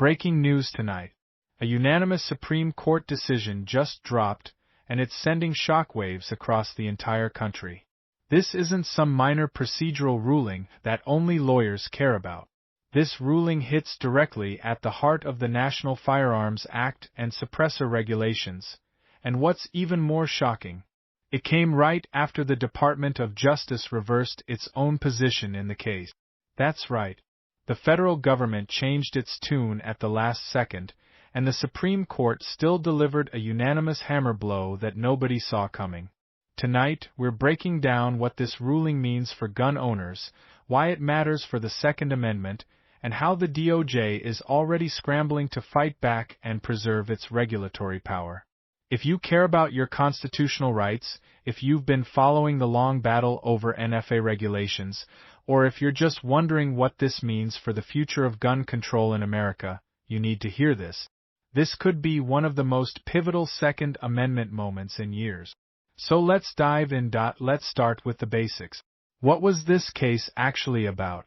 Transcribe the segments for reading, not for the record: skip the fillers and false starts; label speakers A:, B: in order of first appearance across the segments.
A: Breaking news tonight. A unanimous Supreme Court decision just dropped, and it's sending shockwaves across the entire country. This isn't some minor procedural ruling that only lawyers care about. This ruling hits directly at the heart of the National Firearms Act and suppressor regulations, and what's even more shocking, it came right after the Department of Justice reversed its own position in the case. That's right. The federal government changed its tune at the last second, and the Supreme Court still delivered a unanimous hammer blow that nobody saw coming. Tonight, we're breaking down what this ruling means for gun owners, why it matters for the Second Amendment, and how the DOJ is already scrambling to fight back and preserve its regulatory power. If you care about your constitutional rights, if you've been following the long battle over NFA regulations, or if you're just wondering what this means for the future of gun control in America, you need to hear this. This could be one of the most pivotal Second Amendment moments in years. So let's dive in. Let's start with the basics. What was this case actually about?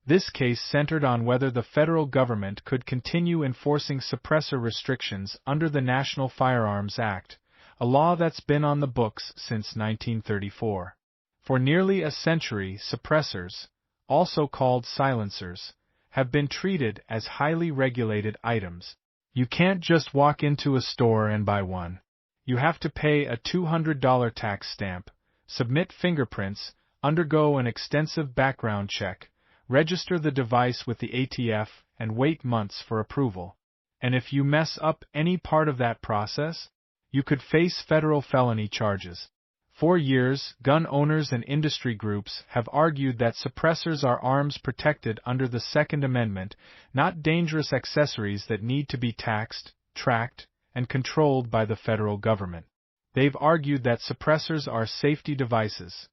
A: This case centered on whether the federal government could continue enforcing suppressor restrictions under the National Firearms Act, a law that's been on the books since 1934. For nearly a century, suppressors, also called silencers, have been treated as highly regulated items. You can't just walk into a store and buy one. You have to pay a $200 tax stamp, submit fingerprints, undergo an extensive background check, register the device with the ATF, and wait months for approval. And if you mess up any part of that process, you could face federal felony charges. For years, gun owners and industry groups have argued that suppressors are arms protected under the Second Amendment, not dangerous accessories that need to be taxed, tracked, and controlled by the federal government. They've argued that suppressors are safety devices,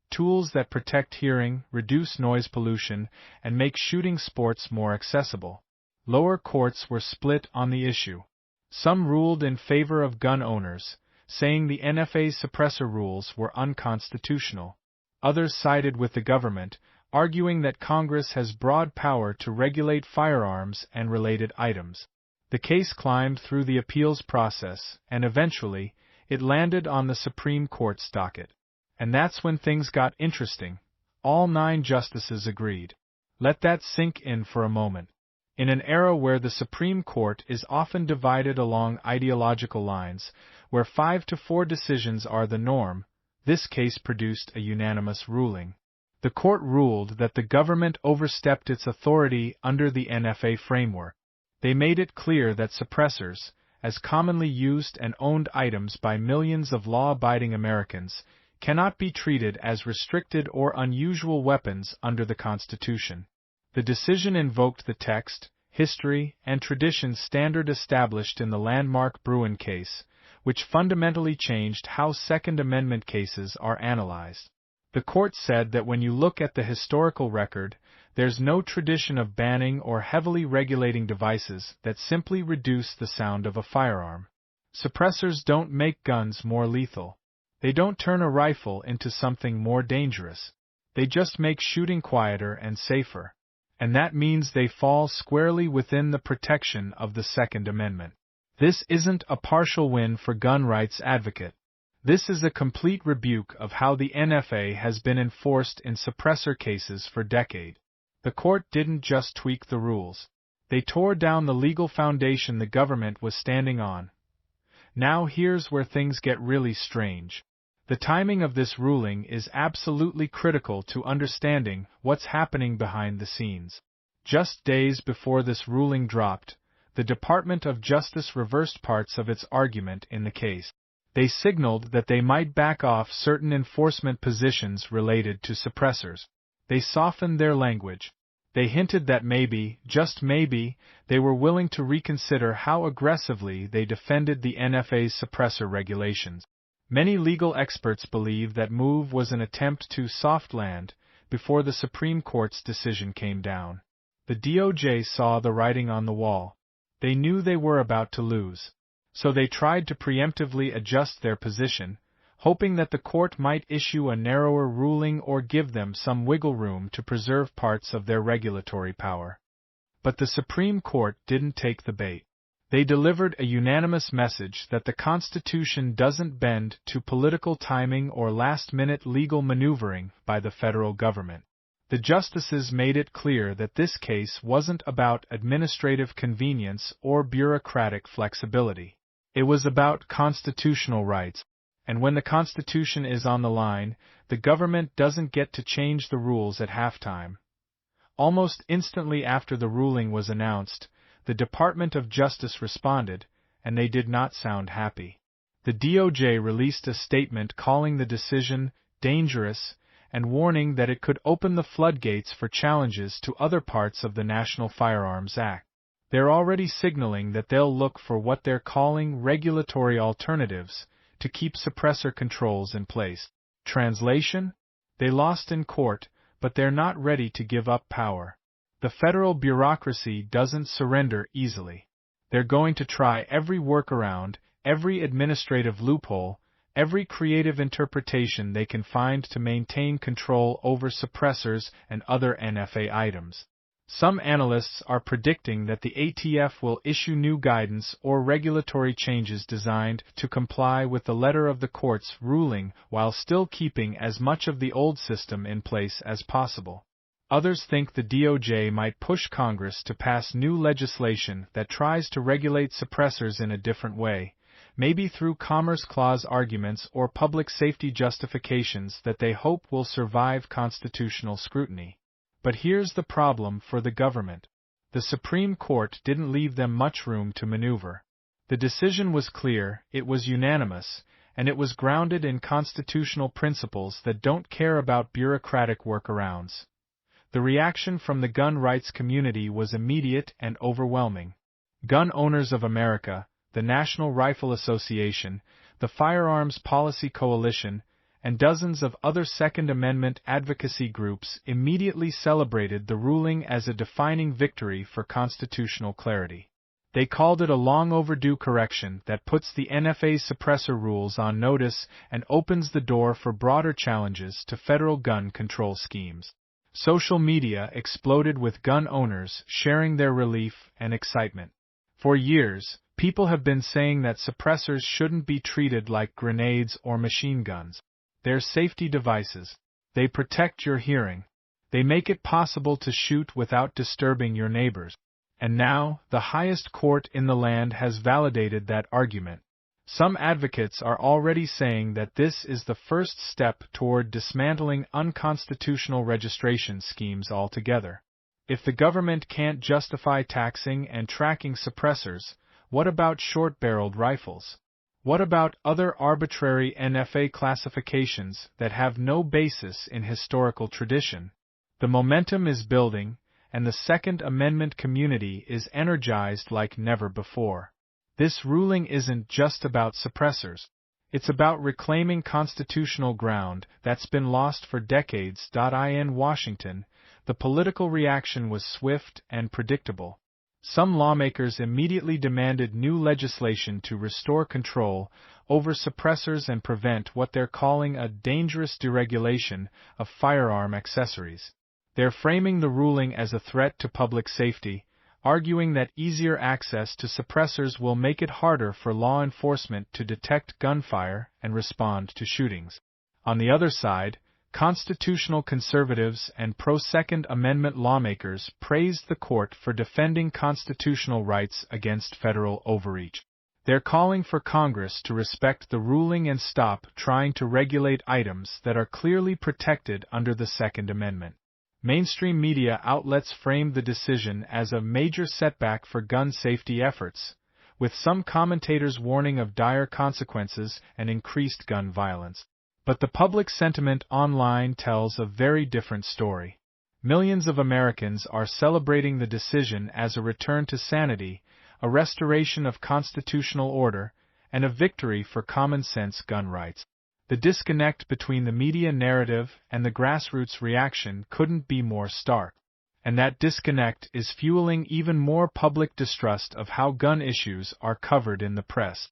A: tools that protect hearing, reduce noise pollution, and make shooting sports more accessible. Lower courts were split on the issue. Some ruled in favor of gun owners, saying the NFA's suppressor rules were unconstitutional. Others sided with the government, arguing that Congress has broad power to regulate firearms and related items. The case climbed through the appeals process, and eventually, it landed on the Supreme Court's docket. And that's when things got interesting. All 9 justices agreed. Let that sink in for a moment. In an era where the Supreme Court is often divided along ideological lines, where 5-4 decisions are the norm, this case produced a unanimous ruling. The court ruled that the government overstepped its authority under the NFA framework. They made it clear that suppressors, as commonly used and owned items by millions of law-abiding Americans, cannot be treated as restricted or unusual weapons under the Constitution. The decision invoked the text, history, and tradition standard established in the landmark Bruin case, which fundamentally changed how Second Amendment cases are analyzed. The court said that when you look at the historical record, there's no tradition of banning or heavily regulating devices that simply reduce the sound of a firearm. Suppressors don't make guns more lethal. They don't turn a rifle into something more dangerous. They just make shooting quieter and safer. And that means they fall squarely within the protection of the Second Amendment. This isn't a partial win for gun rights advocate. This is a complete rebuke of how the NFA has been enforced in suppressor cases for decades. The court didn't just tweak the rules. They tore down the legal foundation the government was standing on. Now here's where things get really strange. The timing of this ruling is absolutely critical to understanding what's happening behind the scenes. Just days before this ruling dropped, the Department of Justice reversed parts of its argument in the case. They signaled that they might back off certain enforcement positions related to suppressors. They softened their language. They hinted that maybe, just maybe, they were willing to reconsider how aggressively they defended the NFA's suppressor regulations. Many legal experts believe that move was an attempt to soft land before the Supreme Court's decision came down. The DOJ saw the writing on the wall. They knew they were about to lose. So they tried to preemptively adjust their position, hoping that the court might issue a narrower ruling or give them some wiggle room to preserve parts of their regulatory power. But the Supreme Court didn't take the bait. They delivered a unanimous message that the Constitution doesn't bend to political timing or last-minute legal maneuvering by the federal government. The justices made it clear that this case wasn't about administrative convenience or bureaucratic flexibility. It was about constitutional rights, and when the Constitution is on the line, the government doesn't get to change the rules at halftime. Almost instantly after the ruling was announced, the Department of Justice responded, and they did not sound happy. The DOJ released a statement calling the decision dangerous and warning that it could open the floodgates for challenges to other parts of the National Firearms Act. They're already signaling that they'll look for what they're calling regulatory alternatives to keep suppressor controls in place. Translation? They lost in court, but they're not ready to give up power. The federal bureaucracy doesn't surrender easily. They're going to try every workaround, every administrative loophole, every creative interpretation they can find to maintain control over suppressors and other NFA items. Some analysts are predicting that the ATF will issue new guidance or regulatory changes designed to comply with the letter of the court's ruling while still keeping as much of the old system in place as possible. Others think the DOJ might push Congress to pass new legislation that tries to regulate suppressors in a different way, maybe through Commerce Clause arguments or public safety justifications that they hope will survive constitutional scrutiny. But here's the problem for the government. The Supreme Court didn't leave them much room to maneuver. The decision was clear, it was unanimous, and it was grounded in constitutional principles that don't care about bureaucratic workarounds. The reaction from the gun rights community was immediate and overwhelming. Gun Owners of America, the National Rifle Association, the Firearms Policy Coalition, and dozens of other Second Amendment advocacy groups immediately celebrated the ruling as a defining victory for constitutional clarity. They called it a long-overdue correction that puts the NFA's suppressor rules on notice and opens the door for broader challenges to federal gun control schemes. Social media exploded with gun owners sharing their relief and excitement. For years, people have been saying that suppressors shouldn't be treated like grenades or machine guns. They're safety devices. They protect your hearing. They make it possible to shoot without disturbing your neighbors. And now, the highest court in the land has validated that argument. Some advocates are already saying that this is the first step toward dismantling unconstitutional registration schemes altogether. If the government can't justify taxing and tracking suppressors, what about short-barreled rifles? What about other arbitrary NFA classifications that have no basis in historical tradition? The momentum is building, and the Second Amendment community is energized like never before. This ruling isn't just about suppressors. It's about reclaiming constitutional ground that's been lost for decades. In Washington, the political reaction was swift and predictable. Some lawmakers immediately demanded new legislation to restore control over suppressors and prevent what they're calling a dangerous deregulation of firearm accessories. They're framing the ruling as a threat to public safety, arguing that easier access to suppressors will make it harder for law enforcement to detect gunfire and respond to shootings. On the other side, constitutional conservatives and pro-Second Amendment lawmakers praised the court for defending constitutional rights against federal overreach. They're calling for Congress to respect the ruling and stop trying to regulate items that are clearly protected under the Second Amendment. Mainstream media outlets framed the decision as a major setback for gun safety efforts, with some commentators warning of dire consequences and increased gun violence. But the public sentiment online tells a very different story. Millions of Americans are celebrating the decision as a return to sanity, a restoration of constitutional order, and a victory for common-sense gun rights. The disconnect between the media narrative and the grassroots reaction couldn't be more stark. And that disconnect is fueling even more public distrust of how gun issues are covered in the press.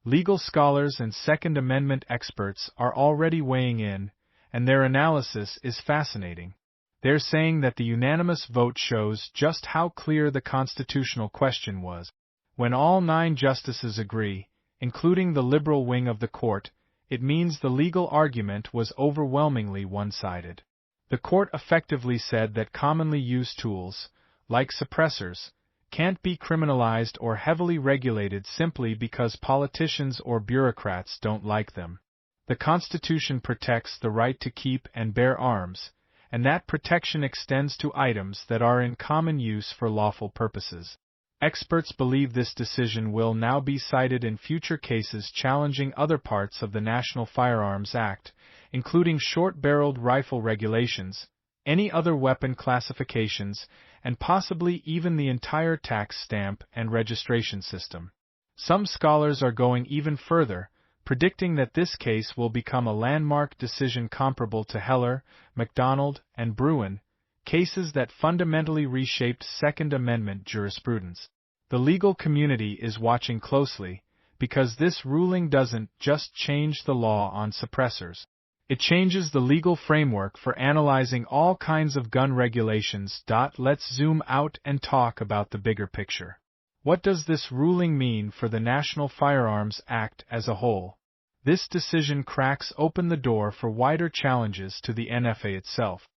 A: Legal scholars and Second Amendment experts are already weighing in, and their analysis is fascinating. They're saying that the unanimous vote shows just how clear the constitutional question was. When all 9 justices agree, including the liberal wing of the court, it means the legal argument was overwhelmingly one-sided. The court effectively said that commonly used tools, like suppressors, can't be criminalized or heavily regulated simply because politicians or bureaucrats don't like them. The Constitution protects the right to keep and bear arms, and that protection extends to items that are in common use for lawful purposes. Experts believe this decision will now be cited in future cases challenging other parts of the National Firearms Act, including short-barreled rifle regulations, any other weapon classifications, and possibly even the entire tax stamp and registration system. Some scholars are going even further, predicting that this case will become a landmark decision comparable to Heller, McDonald, and Bruin, cases that fundamentally reshaped Second Amendment jurisprudence. The legal community is watching closely, because this ruling doesn't just change the law on suppressors. It changes the legal framework for analyzing all kinds of gun regulations. Let's zoom out and talk about the bigger picture. What does this ruling mean for the National Firearms Act as a whole? This decision cracks open the door for wider challenges to the NFA itself.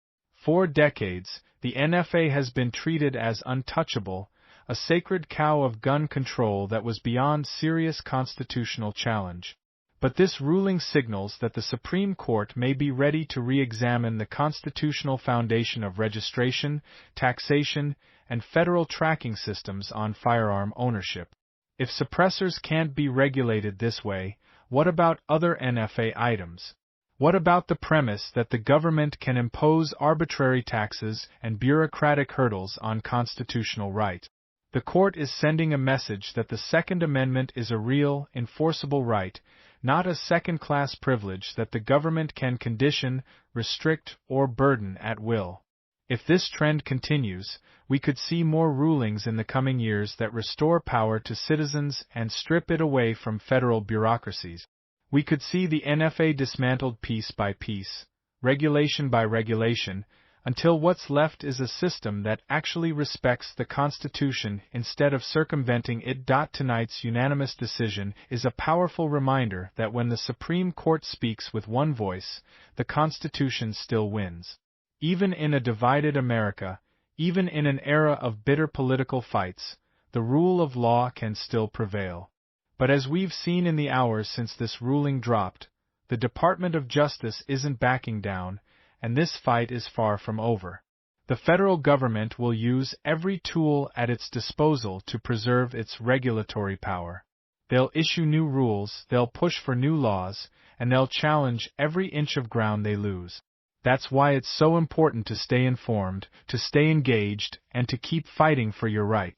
A: For decades, the NFA has been treated as untouchable, a sacred cow of gun control that was beyond serious constitutional challenge. But this ruling signals that the Supreme Court may be ready to re-examine the constitutional foundation of registration, taxation, and federal tracking systems on firearm ownership. If suppressors can't be regulated this way, what about other NFA items? What about the premise that the government can impose arbitrary taxes and bureaucratic hurdles on constitutional right? The court is sending a message that the Second Amendment is a real, enforceable right, not a second-class privilege that the government can condition, restrict, or burden at will. If this trend continues, we could see more rulings in the coming years that restore power to citizens and strip it away from federal bureaucracies. We could see the NFA dismantled piece by piece, regulation by regulation, until what's left is a system that actually respects the Constitution instead of circumventing it. Tonight's unanimous decision is a powerful reminder that when the Supreme Court speaks with one voice, the Constitution still wins. Even in a divided America, even in an era of bitter political fights, the rule of law can still prevail. But as we've seen in the hours since this ruling dropped, the Department of Justice isn't backing down, and this fight is far from over. The federal government will use every tool at its disposal to preserve its regulatory power. They'll issue new rules, they'll push for new laws, and they'll challenge every inch of ground they lose. That's why it's so important to stay informed, to stay engaged, and to keep fighting for your right.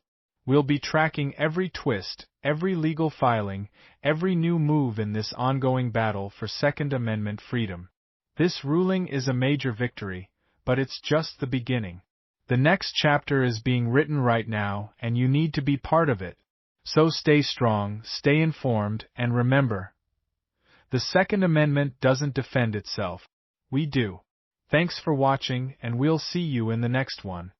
A: We'll be tracking every twist, every legal filing, every new move in this ongoing battle for Second Amendment freedom. This ruling is a major victory, but it's just the beginning. The next chapter is being written right now, and you need to be part of it. So stay strong, stay informed, and remember, the Second Amendment doesn't defend itself. We do. Thanks for watching, and we'll see you in the next one.